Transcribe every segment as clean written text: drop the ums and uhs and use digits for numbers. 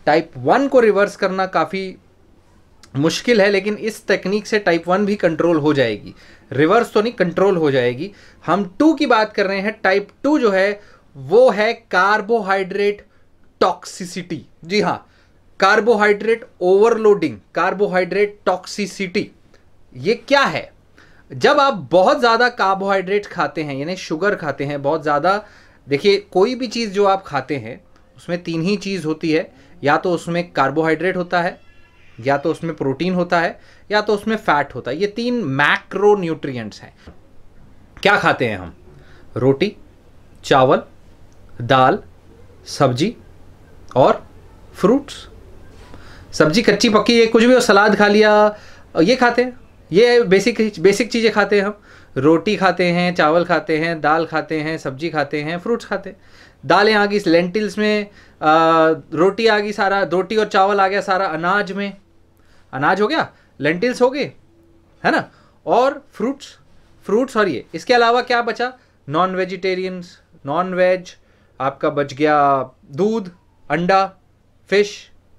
Type 1 को reverse करना काफ़ी मुश्किल है, लेकिन इस टेक्निक से टाइप 1 भी कंट्रोल हो जाएगी। रिवर्स तो नहीं, कंट्रोल हो जाएगी। हम 2 की बात कर रहे हैं। टाइप 2 जो है वो है कार्बोहाइड्रेट टॉक्सिसिटी। जी हाँ, कार्बोहाइड्रेट ओवरलोडिंग, कार्बोहाइड्रेट टॉक्सिसिटी। ये क्या है? जब आप बहुत ज़्यादा कार्बोहाइड्रेट खाते हैं, यानी शुगर खाते हैं बहुत ज़्यादा। देखिए, कोई भी चीज़ जो आप खाते हैं उसमें 3 ही चीज़ होती है, या तो उसमें कार्बोहाइड्रेट होता है, या तो उसमें प्रोटीन होता है, या तो उसमें फैट होता है। ये 3 मैक्रो न्यूट्रिएंट्स हैं। क्या खाते हैं हम? रोटी, चावल, दाल, सब्जी और फ्रूट्स। सब्जी कच्ची पक्की है, कुछ भी हो, सलाद खा लिया, ये खाते हैं। ये बेसिक चीज़ें खाते हैं हम। रोटी खाते हैं, चावल खाते हैं, दाल खाते हैं, सब्जी खाते हैं, फ्रूट्स खाते हैं। दालें आ गई लेंटिल्स में, रोटी आ गई, सारा रोटी और चावल आ गया सारा अनाज में, अनाज हो गया, लेंटिल्स हो गए, है ना। और फ्रूट्स और ये, इसके अलावा क्या बचा? नॉन वेजिटेरियंस, नॉन वेज आपका बच गया दूध, अंडा, फिश,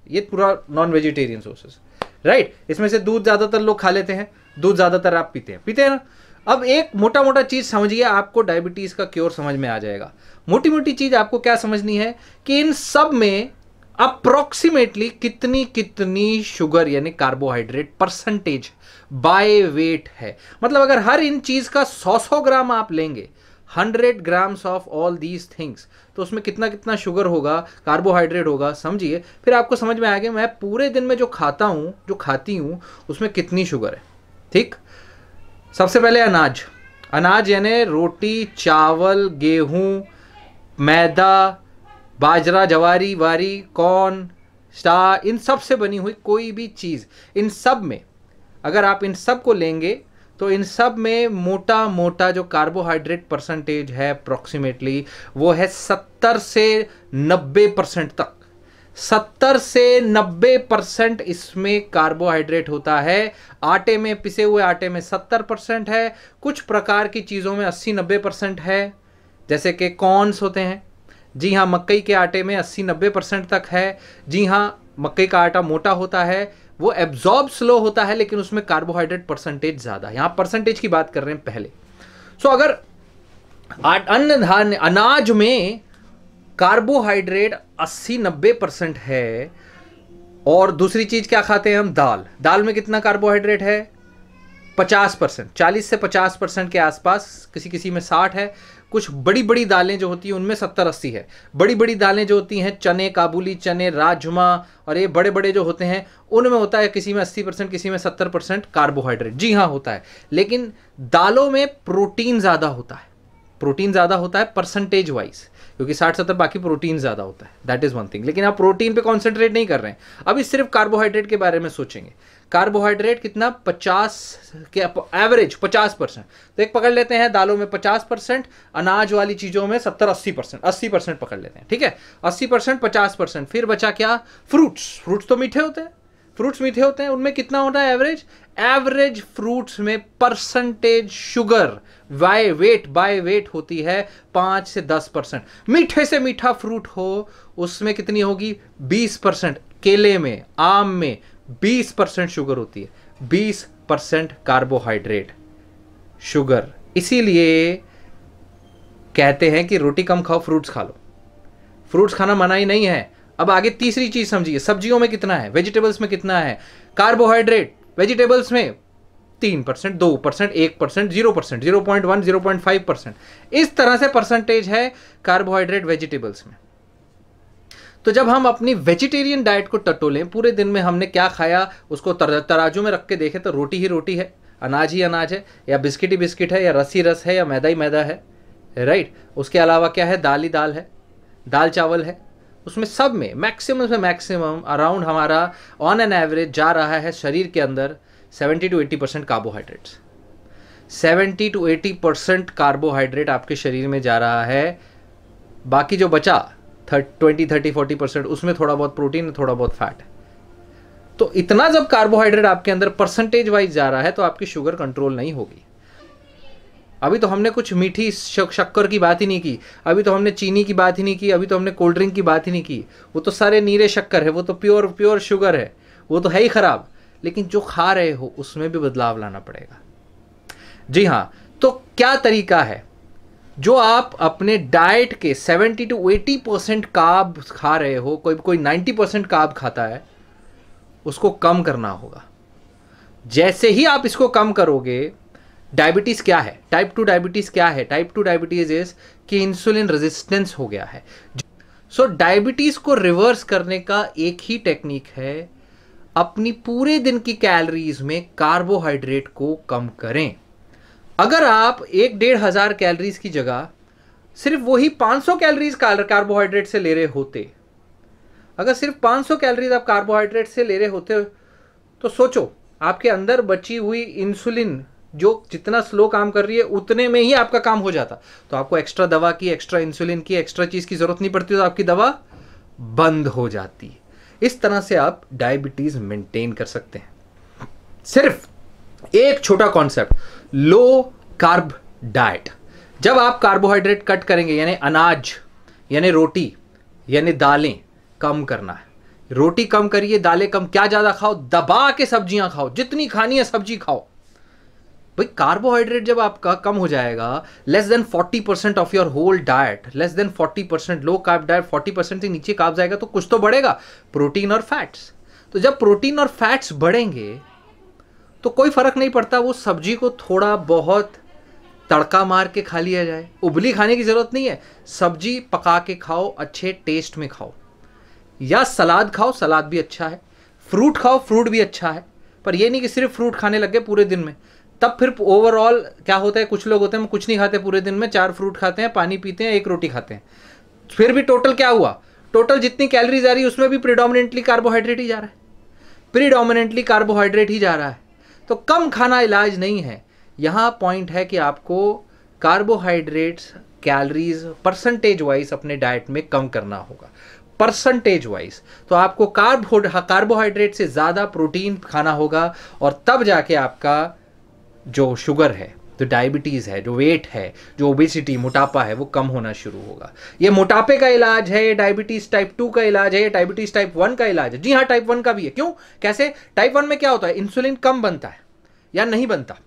ये पूरा नॉन वेजिटेरियन सोर्सेस, राइट। इसमें से दूध ज़्यादातर लोग खा लेते हैं, दूध ज़्यादातर आप पीते हैं ना। अब एक मोटा चीज़ समझिए, आपको डायबिटीज़ का क्योर समझ में आ जाएगा। मोटी चीज़ आपको क्या समझनी है कि इन सब में अप्रोक्सीमेटली कितनी शुगर यानी कार्बोहाइड्रेट परसेंटेज बाय वेट है। मतलब अगर हर इन चीज़ का 100 ग्राम आप लेंगे, 100 grams of all these things, तो उसमें कितना शुगर होगा, कार्बोहाइड्रेट होगा, समझिए। फिर आपको समझ में आ गया मैं पूरे दिन में जो खाता हूँ, जो खाती हूँ, उसमें कितनी शुगर है। ठीक, सबसे पहले अनाज यानी रोटी, चावल, गेहूँ, मैदा, बाजरा, जवारी, वारी, कॉर्न, स्टार, इन सब से बनी हुई कोई भी चीज़, इन सब में अगर आप इन सब को लेंगे तो इन सब में मोटा जो कार्बोहाइड्रेट परसेंटेज है अप्रॉक्सीमेटली वो है 70 से 90% तक। 70 से 90% इसमें कार्बोहाइड्रेट होता है। आटे में, पिसे हुए आटे में 70% है, कुछ प्रकार की चीज़ों में 80-90% है, जैसे कि कॉर्न्स होते हैं। जी हाँ, मकई के आटे में 80-90% तक है। जी हाँ, मकई का आटा मोटा होता है, वो एब्जॉर्ब स्लो होता है, लेकिन उसमें कार्बोहाइड्रेट परसेंटेज ज़्यादा है। यहाँ परसेंटेज की बात कर रहे हैं पहले। सो अगर अनाज में कार्बोहाइड्रेट 80-90% है, और दूसरी चीज़ क्या खाते हैं हम? दाल में कितना कार्बोहाइड्रेट है? 50%, 40 से 50% के आसपास, किसी में 60 है। कुछ बड़ी दालें जो होती हैं उनमें 70-80 है। बड़ी दालें जो होती हैं, चने, काबुली चने, राजमा, और ये बड़े जो होते हैं, उनमें होता है किसी में 80%, किसी में 70% कार्बोहाइड्रेट। जी हाँ, होता है। लेकिन दालों में प्रोटीन ज़्यादा होता है परसेंटेज वाइज, क्योंकि 60-70 बाकी प्रोटीन ज़्यादा होता है, दैट इज़ वन थिंग। लेकिन आप प्रोटीन पे कॉन्सेंट्रेट नहीं कर रहे हैं, अभी सिर्फ कार्बोहाइड्रेट के बारे में सोचेंगे। कार्बोहाइड्रेट कितना? 50 के एवरेज 50%। तो एक पकड़ लेते हैं, दालों में 50%, अनाज वाली चीज़ों में 70-80%, 80% पकड़ लेते हैं, ठीक है। 80%, 50%। फिर बचा क्या? फ्रूट्स तो मीठे होते हैं, उनमें कितना होता है एवरेज फ्रूट्स में परसेंटेज शुगर बाय वेट होती है 5 से 10%। मीठे से मीठा फ्रूट हो उसमें कितनी होगी? 20%। केले में, आम में 20% शुगर होती है, 20% कार्बोहाइड्रेट शुगर। इसीलिए कहते हैं कि रोटी कम खाओ, फ्रूट्स खा लो। फ्रूट्स खाना मना ही नहीं है। अब आगे तीसरी चीज समझिए, सब्जियों में कितना है, वेजिटेबल्स में कितना है कार्बोहाइड्रेट? वेजिटेबल्स में 3%, 2%, 1%, 0%, 0.1, 0.5%, इस तरह से परसेंटेज है कार्बोहाइड्रेट वेजिटेबल्स में। तो जब हम अपनी वेजिटेरियन डाइट को टटोलें, पूरे दिन में हमने क्या खाया उसको तराजू में रख के देखें तो रोटी ही रोटी है, अनाज ही अनाज है, या बिस्किट ही बिस्किट है, या रस ही रस है, या मैदा ही मैदा है, राइट। उसके अलावा क्या है? दाल ही दाल है, दाल चावल है। उसमें सब में मैक्सिमम अराउंड हमारा ऑन एन एवरेज जा रहा है शरीर के अंदर 70 to 80% कार्बोहाइड्रेट्स। 70 to 80% कार्बोहाइड्रेट आपके शरीर में जा रहा है। बाकी जो बचा 20, 30, 40% उसमें थोड़ा बहुत प्रोटीन, थोड़ा बहुत फैट है। तो इतना जब कार्बोहाइड्रेट आपके अंदर परसेंटेज वाइज जा रहा है तो आपकी शुगर कंट्रोल नहीं होगी। अभी तो हमने कुछ मीठी शक्कर की बात ही नहीं की, अभी तो हमने चीनी की बात ही नहीं की, अभी तो हमने कोल्ड ड्रिंक की बात ही नहीं की। वो तो सारे नीरे शक्कर है, वो तो प्योर प्योर शुगर है, वो तो है ही खराब। लेकिन जो खा रहे हो उसमें भी बदलाव लाना पड़ेगा। जी हाँ, तो क्या तरीका है? जो आप अपने डाइट के 70 to 80% कार्ब खा रहे हो, कोई 90% कार्ब खाता है, उसको कम करना होगा। जैसे ही आप इसको कम करोगे, डायबिटीज क्या है, टाइप 2 डायबिटीज क्या है? टाइप 2 डायबिटीज इज कि इंसुलिन रेजिस्टेंस हो गया है। सो डायबिटीज को रिवर्स करने का एक ही टेक्निक है, अपनी पूरे दिन की कैलोरीज में कार्बोहाइड्रेट को कम करें। अगर आप 1-1,500 कैलोरीज की जगह सिर्फ वही 500 कैलोरीज कार्बोहाइड्रेट से ले रहे होते, अगर सिर्फ 500 कैलोरीज आप कार्बोहाइड्रेट से ले रहे होते, तो सोचो आपके अंदर बची हुई इंसुलिन जो जितना स्लो काम कर रही है उतने में ही आपका काम हो जाता। तो आपको एक्स्ट्रा दवा की, एक्स्ट्रा इंसुलिन की, एक्स्ट्रा चीज की जरूरत नहीं पड़ती, तो आपकी दवा बंद हो जाती। इस तरह से आप डायबिटीज मेंटेन कर सकते हैं। सिर्फ एक छोटा कॉन्सेप्ट, लो कार्ब डाइट। जब आप कार्बोहाइड्रेट कट करेंगे, यानी अनाज, यानी रोटी, यानी दालें कम करना है। रोटी कम करिए, दालें कम, क्या ज्यादा खाओ, दबा के सब्जियां खाओ, जितनी खानी है सब्जी खाओ। भाई कार्बोहाइड्रेट जब आपका कम हो जाएगा, less than 40% of your whole diet, less than 40%, low carb diet 40% से नीचे कार्ब जाएगा, तो कुछ तो बढ़ेगा, प्रोटीन और फैट्स। तो जब प्रोटीन और फैट्स बढ़ेंगे तो कोई फर्क नहीं पड़ता वो सब्जी को थोड़ा बहुत तड़का मार के खा लिया जाए, उबली खाने की जरूरत नहीं है। सब्जी पका के खाओ, अच्छे टेस्ट में खाओ, या सलाद खाओ, सलाद भी अच्छा है, फ्रूट खाओ, फ्रूट भी अच्छा है। पर ये नहीं कि सिर्फ फ्रूट खाने लग गए पूरे दिन में, तब फिर ओवरऑल क्या होता है, कुछ लोग होते हैं कुछ नहीं खाते पूरे दिन में, 4 फ्रूट खाते हैं, पानी पीते हैं, 1 रोटी खाते हैं, फिर भी टोटल क्या हुआ? टोटल जितनी कैलोरीज आ रही है उसमें भी प्रीडोमिनेंटली कार्बोहाइड्रेट ही जा रहा है, प्रीडोमिनेंटली कार्बोहाइड्रेट ही जा रहा है। तो कम खाना इलाज नहीं है। यहाँ पॉइंट है कि आपको कार्बोहाइड्रेट्स, कैलोरीज परसेंटेज वाइज अपने डाइट में कम करना होगा, परसेंटेज वाइज। तो आपको कार्बोहाइड्रेट से ज़्यादा प्रोटीन खाना होगा, और तब जाके आपका जो शुगर है, जो डायबिटीज़ है, जो वेट है, जो ओबेसिटी, मोटापा है, वो कम होना शुरू होगा। ये मोटापे का इलाज है, ये डायबिटीज़ टाइप 2 का इलाज है, ये डायबिटीज़ टाइप 1 का इलाज है। जी हाँ, टाइप 1 का भी है। क्यों, कैसे? टाइप 1 में क्या होता है, इंसुलिन कम बनता है या नहीं बनता,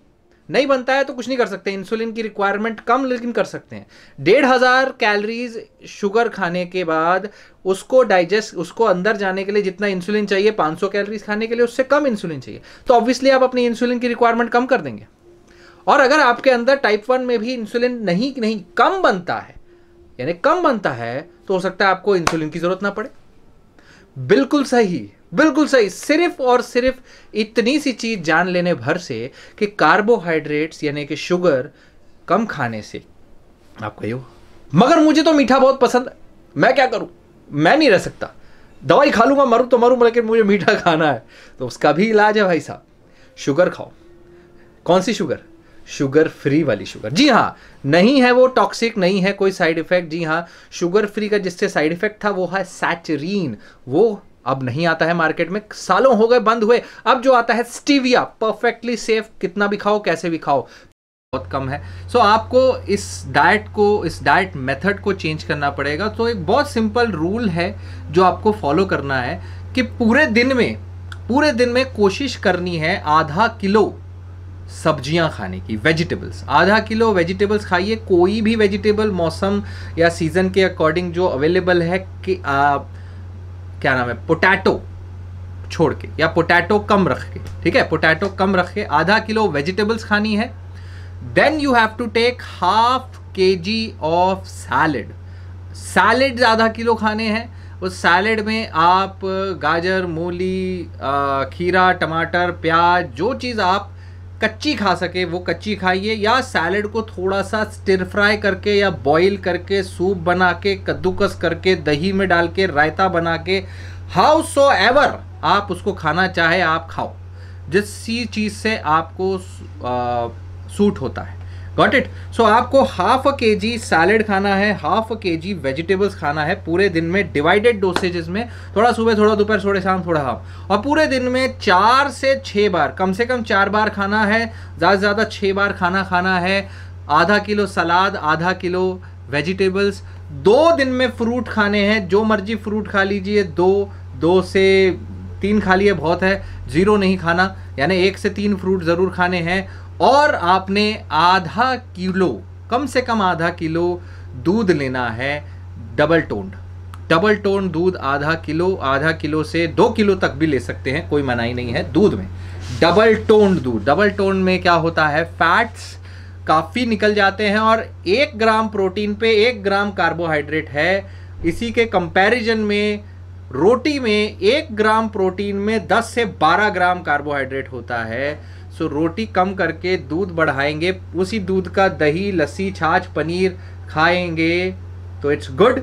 नहीं बनता है तो कुछ नहीं कर सकते, इंसुलिन की रिक्वायरमेंट कम लेकिन कर सकते हैं। 1,500 कैलोरीज शुगर खाने के बाद उसको डाइजेस्ट, उसको अंदर जाने के लिए जितना इंसुलिन चाहिए, 500 कैलोरीज खाने के लिए उससे कम इंसुलिन चाहिए, तो ऑब्वियसली आप अपनी इंसुलिन की रिक्वायरमेंट कम कर देंगे। और अगर आपके अंदर टाइप 1 में भी इंसुलिन नहीं कम बनता है, यानी कम बनता है, तो हो सकता है आपको इंसुलिन की जरूरत ना पड़े। बिल्कुल सही, बिल्कुल सही। सिर्फ और सिर्फ इतनी सी चीज जान लेने भर से कि कार्बोहाइड्रेट्स यानी कि शुगर कम खाने से आपको ये, मगर मुझे तो मीठा बहुत पसंद है, मैं क्या करूं, मैं नहीं रह सकता, दवाई खा लूंगा, मरूं तो मरूं, लेकिन मुझे मीठा खाना है, तो उसका भी इलाज है भाई साहब, शुगर खाओ। कौन सी शुगर? शुगर फ्री वाली शुगर। जी हाँ, नहीं है वो टॉक्सिक, नहीं है कोई साइड इफेक्ट। जी हाँ, शुगर फ्री का जिससे साइड इफेक्ट था वो है सैचरीन, वो अब नहीं आता है मार्केट में, सालों हो गए बंद हुए। अब जो आता है स्टीविया, परफेक्टली सेफ, कितना भी खाओ, कैसे भी खाओ, बहुत कम है। सो आपको इस डाइट मेथड को चेंज करना पड़ेगा। तो एक बहुत सिंपल रूल है जो आपको फॉलो करना है कि पूरे दिन में कोशिश करनी है आधा किलो सब्जियां खाने की, वेजिटेबल्स, आधा किलो वेजिटेबल्स खाइए। कोई भी वेजिटेबल मौसम या सीजन के अकॉर्डिंग जो अवेलेबल है, कि क्या नाम है, पोटैटो छोड़ के या पोटैटो कम रख के, ठीक है, पोटैटो कम रख के आधा किलो वेजिटेबल्स खानी है। Then you have to take ½ kg of salad आधा किलो खाने हैं। उस सैलेड में आप गाजर, मूली, खीरा, टमाटर, प्याज, जो चीज़ आप कच्ची खा सके वो कच्ची खाइए, या सैलेड को थोड़ा सा स्टिर फ्राई करके या बॉईल करके, सूप बना के, कद्दूकस करके, दही में डाल के, रायता बना के, हाउसोएवर आप उसको खाना चाहे आप खाओ, जिस चीज़ से आपको सूट होता है। Got it? सो आपको ½ kg सैलेड खाना है, ½ kg वेजिटेबल्स खाना है पूरे दिन में, डिवाइडेड डोसेजेस में, थोड़ा सुबह, थोड़ा दोपहर, थोड़ा शाम, थोड़ा हाफ, और पूरे दिन में 4 से 6 बार, कम से कम 4 बार खाना है, ज़्यादा से ज़्यादा 6 बार खाना है। आधा किलो सलाद, आधा किलो वेजिटेबल्स। 2 दिन में फ्रूट खाने हैं, जो मर्जी फ्रूट खा लीजिए, 2 से 3 खा लिए बहुत है, 0 नहीं खाना, यानी 1 से 3 फ्रूट ज़रूर खाने हैं। और आपने आधा किलो, कम से कम आधा किलो दूध लेना है, डबल टोन दूध आधा किलो से 2 किलो तक भी ले सकते हैं, कोई मनाही नहीं है दूध में। डबल टोन में क्या होता है, फैट्स काफ़ी निकल जाते हैं और 1 ग्राम प्रोटीन पे 1 ग्राम कार्बोहाइड्रेट है। इसी के कंपैरिजन में रोटी में 1 ग्राम प्रोटीन में 10 से 12 ग्राम कार्बोहाइड्रेट होता है। सो रोटी कम करके दूध बढ़ाएंगे, उसी दूध का दही, लस्सी, छाछ, पनीर खाएंगे तो it's good.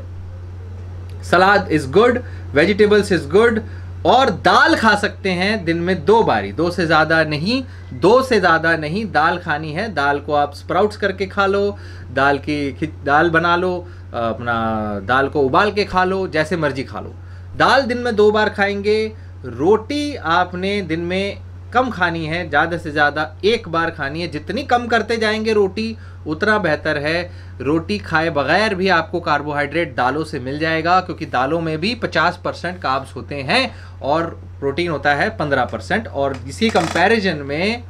Salad is good, vegetables is good. और दाल खा सकते हैं दिन में 2 बारी, 2 से ज़्यादा नहीं दाल खानी है। दाल को आप स्प्राउट्स करके खा लो, दाल बना लो, अपना दाल को उबाल के खा लो, जैसे मर्जी खा लो। दाल दिन में 2 बार खाएंगे। रोटी आपने दिन में कम खानी है, ज़्यादा से ज़्यादा 1 बार खानी है। जितनी कम करते जाएंगे रोटी उतना बेहतर है। रोटी खाए बगैर भी आपको कार्बोहाइड्रेट दालों से मिल जाएगा, क्योंकि दालों में भी 50% कार्ब्स होते हैं और प्रोटीन होता है 15%। और इसी कंपैरिजन में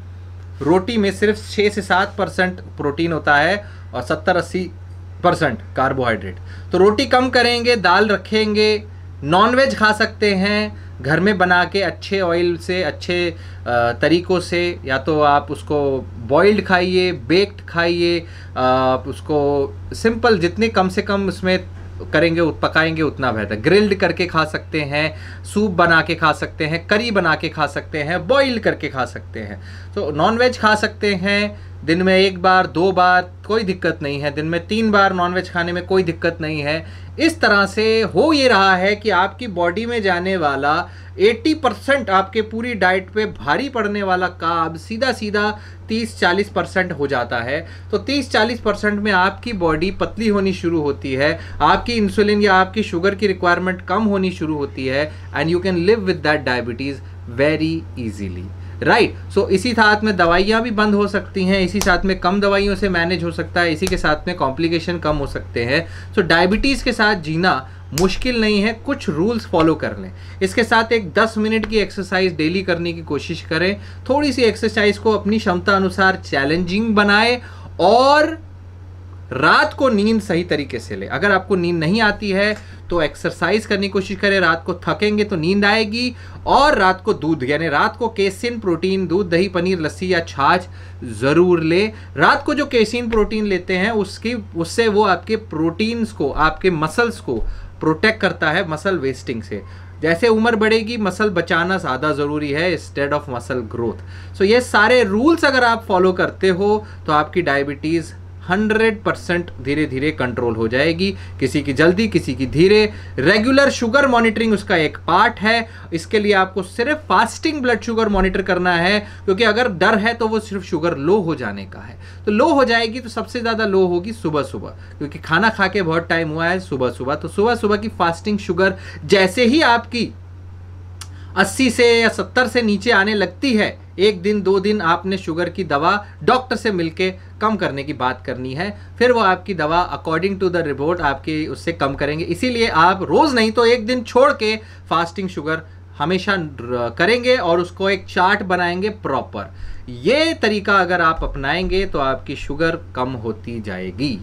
रोटी में सिर्फ 6 से 7% प्रोटीन होता है और 70-80% कार्बोहाइड्रेट। तो रोटी कम करेंगे, दाल रखेंगे। नॉनवेज खा सकते हैं घर में बना के, अच्छे ऑयल से, अच्छे तरीक़ों से। या तो आप उसको बॉइल्ड खाइए, बेक्ड खाइए, आप उसको सिंपल, जितने कम से कम उसमें करेंगे पकाएंगे उतना बेहतर। ग्रिल्ड करके खा सकते हैं, सूप बना के खा सकते हैं, करी बना के खा सकते हैं, बॉइल्ड करके खा सकते हैं। तो नॉनवेज खा सकते हैं दिन में 1 बार, 2 बार, कोई दिक्कत नहीं है। दिन में 3 बार नॉनवेज खाने में कोई दिक्कत नहीं है। इस तरह से हो ये रहा है कि आपकी बॉडी में जाने वाला 80% आपके पूरी डाइट पे भारी पड़ने वाला कार्ब सीधा 30-40% हो जाता है। तो 30-40% में आपकी बॉडी पतली होनी शुरू होती है, आपकी इंसुलिन या आपकी शुगर की रिक्वायरमेंट कम होनी शुरू होती है, and you can live with that diabetes very easily, right. So इसी साथ में दवाइयाँ भी बंद हो सकती हैं, इसी साथ में कम दवाइयों से मैनेज हो सकता है, इसी के साथ में कॉम्प्लिकेशन कम हो सकते हैं। सो डायबिटीज़ के साथ जीना मुश्किल नहीं है, कुछ रूल्स फॉलो कर लें। इसके साथ एक 10 मिनट की एक्सरसाइज डेली करने की कोशिश करें। थोड़ी सी एक्सरसाइज को अपनी क्षमता अनुसार चैलेंजिंग बनाएं और रात को नींद सही तरीके से ले। अगर आपको नींद नहीं आती है तो एक्सरसाइज करने की कोशिश करें, रात को थकेंगे तो नींद आएगी। और रात को दूध, यानी रात को केसिन प्रोटीन, दूध, दही, पनीर, लस्सी या छाछ ज़रूर ले। रात को जो केसिन प्रोटीन लेते हैं उससे वो आपके प्रोटीन्स को, आपके मसल्स को प्रोटेक्ट करता है मसल वेस्टिंग से। जैसे उम्र बढ़ेगी मसल बचाना ज़्यादा ज़रूरी है इंस्टेड ऑफ मसल ग्रोथ। सो ये सारे रूल्स अगर आप फॉलो करते हो तो आपकी डायबिटीज़ 100% धीरे धीरे कंट्रोल हो जाएगी। किसी की जल्दी, किसी की धीरे। रेगुलर शुगर मॉनिटरिंग उसका एक पार्ट है। इसके लिए आपको सिर्फ फास्टिंग ब्लड शुगर मॉनिटर करना है, क्योंकि अगर डर है तो वो सिर्फ शुगर लो हो जाने का है। तो लो हो जाएगी तो सबसे ज़्यादा लो होगी सुबह सुबह, क्योंकि खाना खा के बहुत टाइम हुआ है सुबह सुबह। तो सुबह सुबह की फास्टिंग शुगर जैसे ही आपकी 80 से या 70 से नीचे आने लगती है, 1 दिन 2 दिन आपने शुगर की दवा डॉक्टर से मिलके कम करने की बात करनी है। फिर वो आपकी दवा अकॉर्डिंग टू द रिपोर्ट आपकी उससे कम करेंगे। इसीलिए आप रोज़ नहीं तो 1 दिन छोड़ के फास्टिंग शुगर हमेशा करेंगे और उसको एक चार्ट बनाएंगे प्रॉपर। ये तरीका अगर आप अपनाएंगे तो आपकी शुगर कम होती जाएगी।